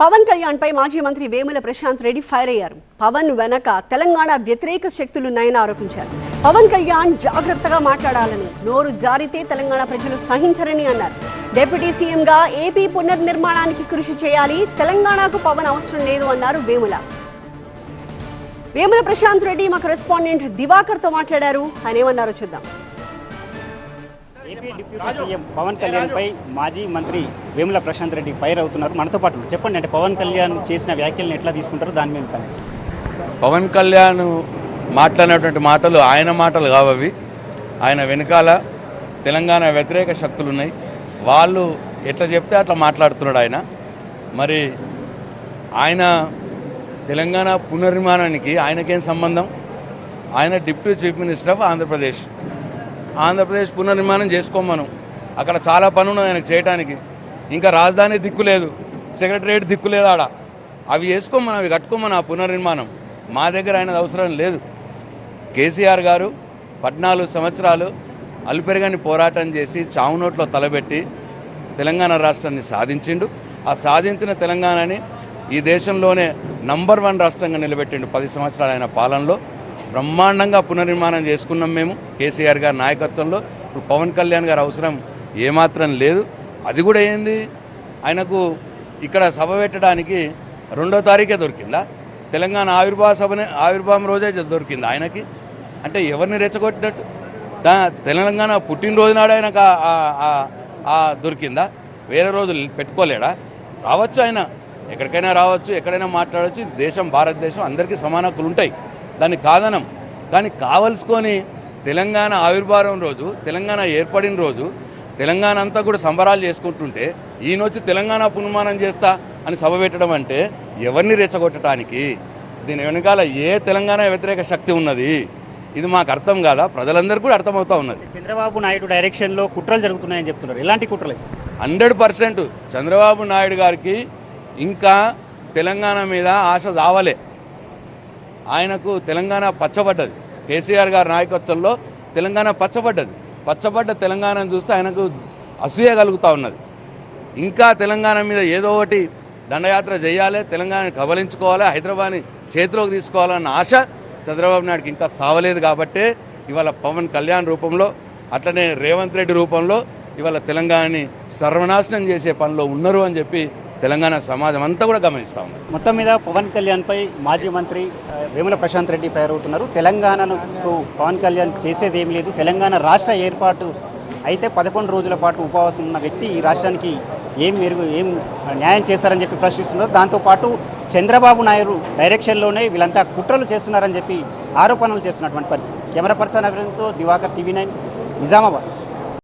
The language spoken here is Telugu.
పవన్ కళ్యాణ్ పై మాజీ మంత్రి వేముల ప్రశాంత్ రెడ్డి ఫైర్ అయ్యారు. పవన్ వెనక తెలంగాణ వ్యతిరేక శక్తులున్నాయని ఆరోపించారు. పవన్ కళ్యాణ్ జాగ్రత్తగా మాట్లాడాలని, నోరు జారితే తెలంగాణ ప్రజలు సహించరని అన్నారు. డిప్యూటీ సీఎంగా ఏపీ పునర్నిర్మాణానికి కృషి చేయాలి, తెలంగాణకు పవన్ అవసరం లేదు అన్నారు వేముల. వేముల ప్రశాంత్ రెడ్డి మా కరెస్పాండెంట్ దివాకర్తో మాట్లాడారు. ఆయన ఏమన్నారో చూద్దాం. AP deputy CM Pawan Kalyan పై మాజీ మంత్రి వేముల ప్రశాంత్ రెడ్డి ఫైర్ అవుతున్నారు. మనతో పాటు చెప్పండి, అంటే పవన్ కళ్యాణ్ చేసిన వ్యాఖ్యలను ఎట్లా తీసుకుంటారు దాని మీద? పవన్ కళ్యాణ్ మాట్లాడినటువంటి మాటలు ఆయన మాటలు కావవి. ఆయన వెనకాల తెలంగాణ వ్యతిరేక శక్తులు ఉన్నాయి. వాళ్ళు ఎట్లా చెప్తే అట్లా మాట్లాడుతున్నాడు ఆయన. మరి ఆయన తెలంగాణ పునర్నిర్మాణానికి ఆయనకేం సంబంధం? ఆయన deputy chief minister of Andhra Pradesh పునర్నిర్మాణం చేసుకోమను. అక్కడ చాలా పనులు ఆయనకు చేయడానికి. ఇంకా రాజధాని దిక్కు లేదు, సెక్రటరియట్ దిక్కు లేదు ఆడ. అవి వేసుకోమని, అవి కట్టుకోమని ఆ పునర్నిర్మాణం. మా దగ్గర ఆయనది అవసరం లేదు. కేసీఆర్ గారు 14 సంవత్సరాలు అలుపెరగని పోరాటం చేసి చావు నోట్లో తలబెట్టి తెలంగాణ రాష్ట్రాన్ని సాధించిండు. ఆ సాధించిన తెలంగాణని ఈ దేశంలోనే నంబర్ 1 రాష్ట్రంగా నిలబెట్టిండు. 10 సంవత్సరాలు ఆయన పాలనలో బ్రహ్మాండంగా పునర్నిర్మాణం చేసుకున్నాం మేము కేసీఆర్ గారి నాయకత్వంలో. ఇప్పుడు పవన్ కళ్యాణ్ గారి అవసరం ఏమాత్రం లేదు. అది కూడా ఏంది, ఆయనకు ఇక్కడ సభ పెట్టడానికి 2వ తారీఖే దొరికిందా? తెలంగాణ ఆవిర్భావం రోజే దొరికింది ఆయనకి. అంటే ఎవరిని రెచ్చగొట్టినట్టు? తెలంగాణ పుట్టినరోజు నాడు ఆయనకు దొరికిందా? వేరే రోజులు పెట్టుకోలేడా? రావచ్చు, ఆయన ఎక్కడికైనా రావచ్చు, ఎక్కడైనా మాట్లాడవచ్చు. దేశం భారతదేశం, అందరికీ సమాన హక్కులు ఉంటాయి, దాన్ని కాదనం. కానీ కావలసుకొని తెలంగాణ ఆవిర్భావం రోజు, తెలంగాణ ఏర్పడిన రోజు తెలంగాణ అంతా కూడా సంబరాలు చేసుకుంటుంటే ఈయనొచ్చి తెలంగాణ పునర్నిర్మాణం చేస్తా అని సభ పెట్టడం అంటే ఎవరిని రెచ్చగొట్టడానికి? దీని వెనకాల ఏ తెలంగాణ వ్యతిరేక శక్తి ఉన్నది? ఇది మాకు అర్థం కాదా? ప్రజలందరికీ కూడా అర్థమవుతా ఉన్నది. చంద్రబాబు నాయుడు డైరెక్షన్లో కుట్రలు జరుగుతున్నాయని చెప్తున్నారు. ఎలాంటి కుట్రలు? 100% చంద్రబాబు నాయుడు గారికి ఇంకా తెలంగాణ మీద ఆశ చావలే. ఆయనకు తెలంగాణ పచ్చబడ్డది. కేసీఆర్ గారి నాయకత్వంలో తెలంగాణ పచ్చబడ్డ తెలంగాణను చూస్తే ఆయనకు అసూయ కలుగుతూ ఉన్నది. ఇంకా తెలంగాణ మీద ఏదో ఒకటి దండయాత్ర చేయాలి, తెలంగాణని కబలించుకోవాలి, హైదరాబాద్ని చేతిలోకి తీసుకోవాలన్న ఆశ చంద్రబాబు నాయుడుకి ఇంకా సావలేదు. కాబట్టే ఇవాళ పవన్ కళ్యాణ్ రూపంలో, అట్లనే రేవంత్ రెడ్డి రూపంలో ఇవాళ తెలంగాణని సర్వనాశనం చేసే పనిలో ఉన్నారు అని చెప్పి తెలంగాణ సమాజం అంతా కూడా గమనిస్తూ ఉంది. మొత్తం మీద పవన్ కళ్యాణ్పై మాజీ మంత్రి వేముల ప్రశాంత్ రెడ్డి ఫైర్ అవుతున్నారు. తెలంగాణను పవన్ కళ్యాణ్ చేసేది ఏం లేదు, తెలంగాణ రాష్ట్ర ఏర్పాటు అయితే 11 రోజుల పాటు ఉపవాసం ఉన్న వ్యక్తి ఈ రాష్ట్రానికి ఏం న్యాయం చేస్తారని చెప్పి ప్రశ్నిస్తున్నారు. దాంతోపాటు చంద్రబాబు నాయుడు డైరెక్షన్లోనే వీళ్ళంతా కుట్రలు చేస్తున్నారని చెప్పి ఆరోపణలు చేస్తున్నటువంటి పరిస్థితి. కెమెరా పర్సన్ అభివృద్ధితో దివాకర్, TV9, నిజామాబాద్.